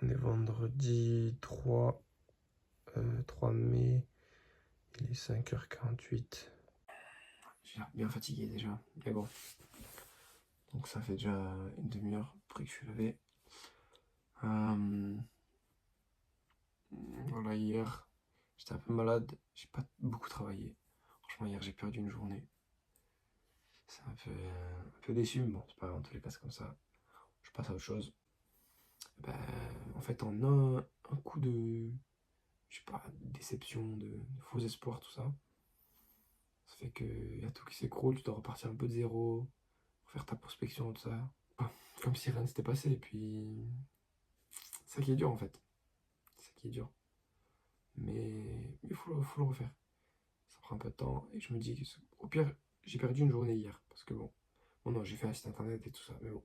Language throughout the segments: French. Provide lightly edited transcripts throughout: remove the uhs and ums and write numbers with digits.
On est vendredi 3 mai, il est 5h48. J'ai l'air bien fatigué déjà, mais bon. Donc ça fait déjà une demi-heure après que je suis levé. Voilà, hier, j'étais un peu malade, j'ai pas beaucoup travaillé. Franchement, hier, j'ai perdu une journée. C'est un peu déçu, mais bon, c'est pas grave, en tous les cas, c'est comme ça. Je passe à autre chose. Ben, en fait, en un coup de, je sais pas, déception, de faux espoirs, tout ça, ça fait qu'il y a tout qui s'écroule, tu dois repartir un peu de zéro, faire ta prospection, tout ça. Enfin, comme si rien ne s'était passé, et puis c'est ça qui est dur en fait. C'est ça qui est dur. Mais faut le refaire. Ça prend un peu de temps, et je me dis que au pire, j'ai perdu une journée hier, parce que bon non, j'ai fait un site internet et tout ça, mais bon.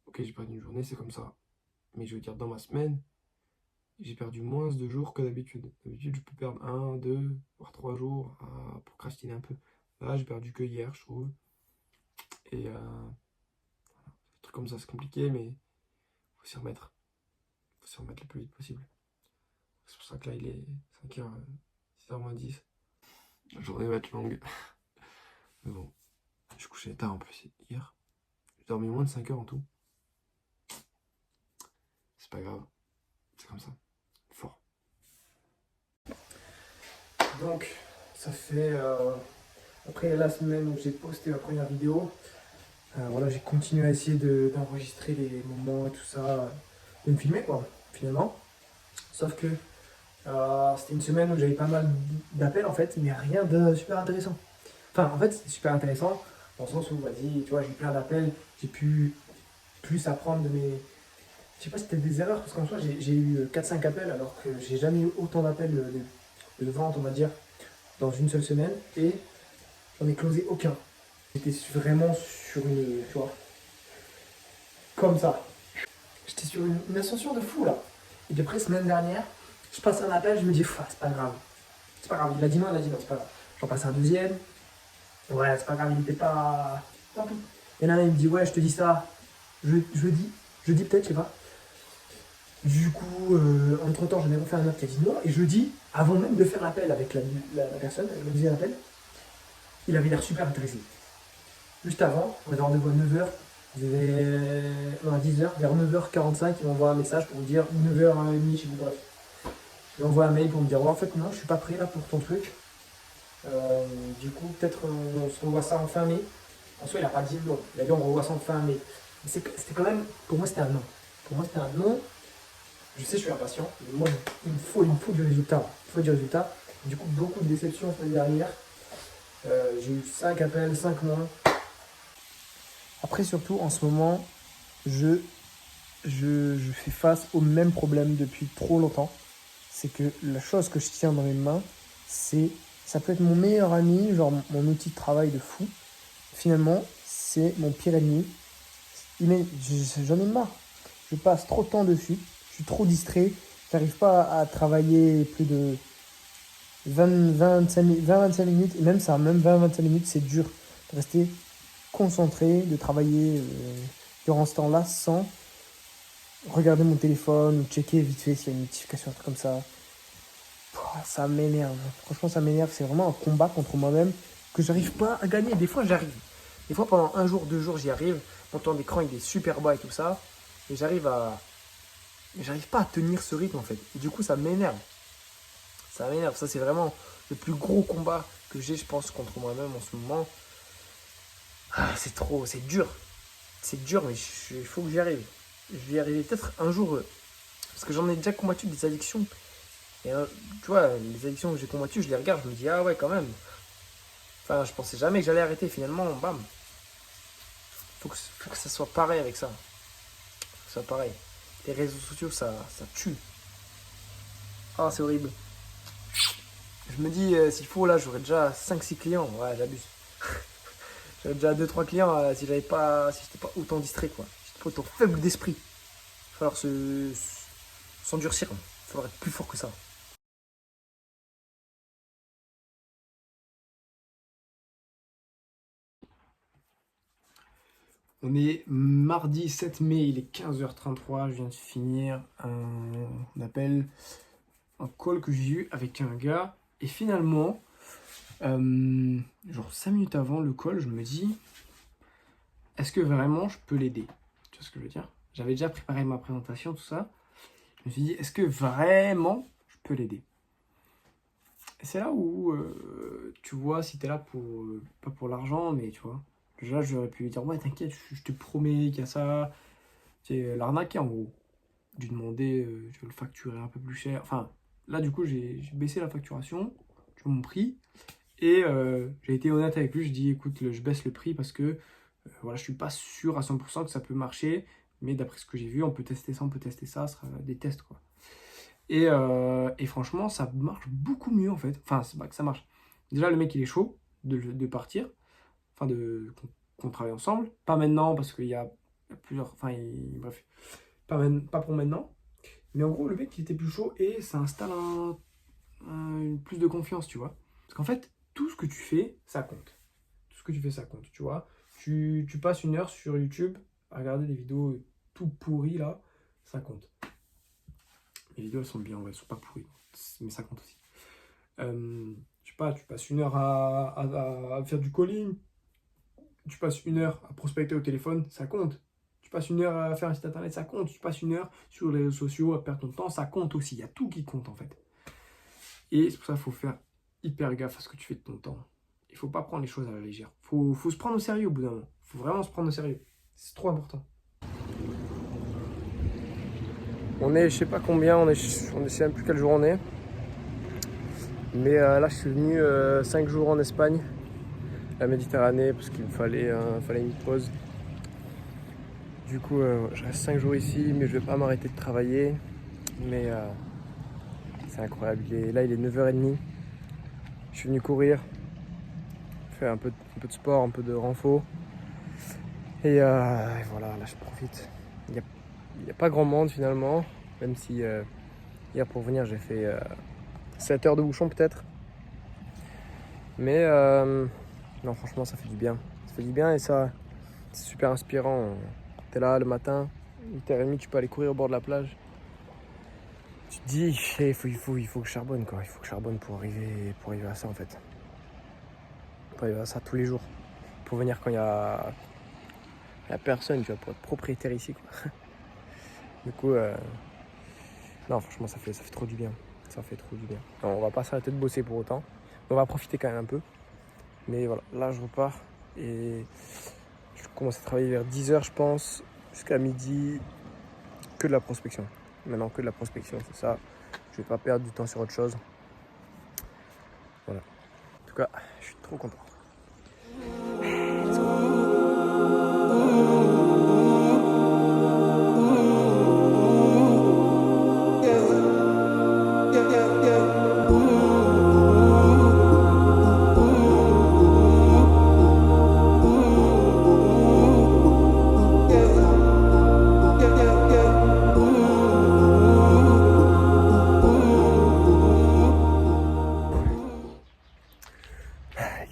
Ok, j'ai perdu une journée, c'est comme ça. Mais je veux dire, dans ma semaine, j'ai perdu moins de jours que d'habitude. D'habitude, je peux perdre un, deux, voire 3 jours à procrastiner un peu. Là, j'ai perdu que hier, je trouve. Et des trucs comme ça, c'est compliqué, mais faut s'y remettre. Faut s'y remettre le plus vite possible. C'est pour ça que là, il est 5h, 6h moins 10. La journée va être longue. Mais bon, je suis couché tard en plus hier. J'ai dormi moins de 5 heures en tout. C'est pas grave. C'est comme ça. Fort. Donc, ça fait après la semaine où j'ai posté ma première vidéo, voilà, j'ai continué à essayer d'enregistrer les moments et tout ça, de me filmer quoi, finalement. Sauf que c'était une semaine où j'avais pas mal d'appels en fait, mais rien de super intéressant. Enfin, en fait, c'était super intéressant dans le sens où, vas-y, tu vois, j'ai eu plein d'appels, j'ai pu plus apprendre de mes. Je sais pas si c'était des erreurs, parce qu'en soi, j'ai eu 4-5 appels alors que j'ai jamais eu autant d'appels de vente, on va dire, dans une seule semaine, et j'en ai closé aucun. J'étais vraiment sur une, tu vois, comme ça. J'étais sur une ascension de fou là. Et depuis semaine dernière, je passe un appel, je me dis, c'est pas grave. C'est pas grave. Il a dit non, c'est pas grave. J'en passe un deuxième. Ouais, c'est pas grave, il était pas. Tant pis. Et là, il me dit, ouais, je te dis ça. Jeudi peut-être, je sais pas. Du coup, entre-temps, j'en ai refait un autre qui a dit non. Et jeudi, avant même de faire l'appel avec la personne, avec le deuxième appel, il avait l'air super intéressé. Juste avant, on avait rendez-vous à 9h. Non, à 10h, vers 9h45, il m'envoie un message pour me dire 9h30 chez vous, bref. Il m'envoie un mail pour me dire ouais, en fait, non, je suis pas prêt là pour ton truc. Du coup, peut-être on se revoit ça en fin mai. En soi, il a pas dit non. Il a dit on revoit ça en fin mai. Mais c'était quand même, pour moi, c'était un non. Pour moi, c'était un non. Je sais, je suis impatient, mais moi, il me faut du résultat. Il faut du résultat. Du coup, beaucoup de déceptions la semaine dernière. J'ai eu 5 appels, 5 mois. Après, surtout, en ce moment, je fais face au même problème depuis trop longtemps. C'est que la chose que je tiens dans mes mains, ça peut être mon meilleur ami, genre mon outil de travail de fou. Finalement, c'est mon pire ennemi. J'en ai marre. Je passe trop de temps dessus. Je suis trop distrait. J'arrive pas à travailler plus de 20-25 minutes. Et même ça, même 20-25 minutes, c'est dur de rester concentré, de travailler durant ce temps-là sans regarder mon téléphone ou checker vite fait s'il y a une notification, un truc comme ça. Ça m'énerve. Franchement, ça m'énerve. C'est vraiment un combat contre moi-même que j'arrive pas à gagner. Des fois, j'arrive. Des fois, pendant un jour, 2 jours, j'y arrive. Mon temps d'écran, il est super bas et tout ça. Et mais j'arrive pas à tenir ce rythme en fait. Et du coup, ça m'énerve. Ça m'énerve. Ça, c'est vraiment le plus gros combat que j'ai, je pense, contre moi-même en ce moment. C'est trop, c'est dur. C'est dur, mais il faut que j'y arrive. Je vais y arriver peut-être un jour. Parce que j'en ai déjà combattu des addictions. Et tu vois, les addictions que j'ai combattues, je les regarde, je me dis, ah ouais, quand même. Enfin, je pensais jamais que j'allais arrêter. Finalement, bam. Faut que ça soit pareil avec ça. Faut que ça soit pareil. Les réseaux sociaux, ça tue. Ah, c'est horrible. Je me dis, s'il faut, là, j'aurais déjà 5-6 clients. Ouais, j'abuse. J'aurais déjà 2-3 clients si si j'étais pas autant distrait, quoi. Si j'étais pas autant faible d'esprit. Il va falloir s'endurcir. Il va falloir être plus fort que ça. On est mardi 7 mai, il est 15h33, je viens de finir un appel, un call que j'ai eu avec un gars. Et finalement, genre 5 minutes avant le call, je me dis, est-ce que vraiment je peux l'aider? Tu vois ce que je veux dire? J'avais déjà préparé ma présentation, tout ça. Je me suis dit, est-ce que vraiment je peux l'aider? Et c'est là où, tu vois, si t'es là pour, pas pour l'argent, mais tu vois, déjà j'aurais pu lui dire, ouais, t'inquiète, je te promets qu'il y a ça. C'est l'arnaquer en gros. Lui demander, je vais le facturer un peu plus cher. Enfin, là du coup, j'ai baissé la facturation, tu vois mon prix. Et j'ai été honnête avec lui, je dis, écoute, je baisse le prix parce que voilà, je suis pas sûr à 100% que ça peut marcher. Mais d'après ce que j'ai vu, on peut tester ça, on peut tester ça, ce sera des tests quoi. Et franchement, ça marche beaucoup mieux en fait. Enfin, c'est pas que ça marche. Déjà, le mec il est chaud de partir, enfin qu'on travaille ensemble. Pas maintenant parce qu'il y a plusieurs. Enfin, bref, pas pour maintenant. Mais en gros, le mec il était plus chaud et ça installe plus de confiance, tu vois. Parce qu'en fait, tout ce que tu fais, ça compte. Tout ce que tu fais, ça compte, tu vois. Tu passes 1 heure sur YouTube à regarder des vidéos tout pourries là, ça compte. Les vidéos elles sont bien, ouais, elles sont pas pourries, mais ça compte aussi. Je sais pas, tu passes 1 heure à faire du calling, tu passes 1 heure à prospecter au téléphone, ça compte. Tu passes 1 heure à faire un site internet, ça compte. Tu passes 1 heure sur les réseaux sociaux à perdre ton temps, ça compte aussi. Il y a tout qui compte en fait. Et c'est pour ça qu'il faut faire hyper gaffe à ce que tu fais de ton temps. Il faut pas prendre les choses à la légère. Faut se prendre au sérieux au bout d'un moment. Faut vraiment se prendre au sérieux. C'est trop important. On est, je sais pas combien, on ne sait même plus quel jour on est. Mais là, je suis venu 5 jours en Espagne, la Méditerranée, parce qu'il me fallait une pause. Du coup, je reste 5 jours ici, mais je vais pas m'arrêter de travailler. Mais c'est incroyable. Là, il est 9h30. Je suis venu courir, faire un peu de sport, un peu de renfo. Et voilà, là, je profite. Il n'y a pas grand monde finalement, même si hier pour venir, j'ai fait 7 heures de bouchon peut-être. Mais non, franchement, ça fait du bien. Ça fait du bien et ça, c'est super inspirant. T'es là le matin, 8h30, tu peux aller courir au bord de la plage. Tu te dis, il faut que je charbonne quoi. Il faut que je charbonne pour arriver à ça en fait. Pour arriver à ça tous les jours. Pour venir quand il y a personne, tu vois, pour être propriétaire ici quoi. Du coup, non, franchement, ça fait trop du bien. Ça fait trop du bien. Non, on va pas s'arrêter de bosser pour autant. On va profiter quand même un peu. Mais voilà, là je repars et je commence à travailler vers 10h je pense, jusqu'à midi, que de la prospection. Maintenant que de la prospection, c'est ça. Je vais pas perdre du temps sur autre chose. Voilà. En tout cas, je suis trop content. Let's go.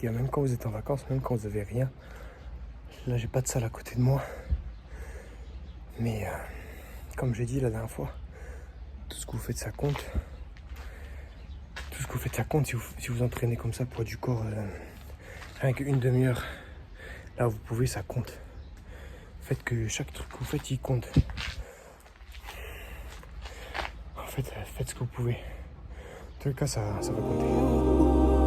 Même quand vous êtes en vacances, même quand vous avez rien, là j'ai pas de salle à côté de moi. Mais comme j'ai dit la dernière fois, tout ce que vous faites ça compte. Tout ce que vous faites ça compte. Si vous entraînez comme ça pour du corps, avec une demi-heure, là vous pouvez, ça compte. Faites que chaque truc que vous faites il compte. En fait, faites ce que vous pouvez. En tout cas, ça va compter.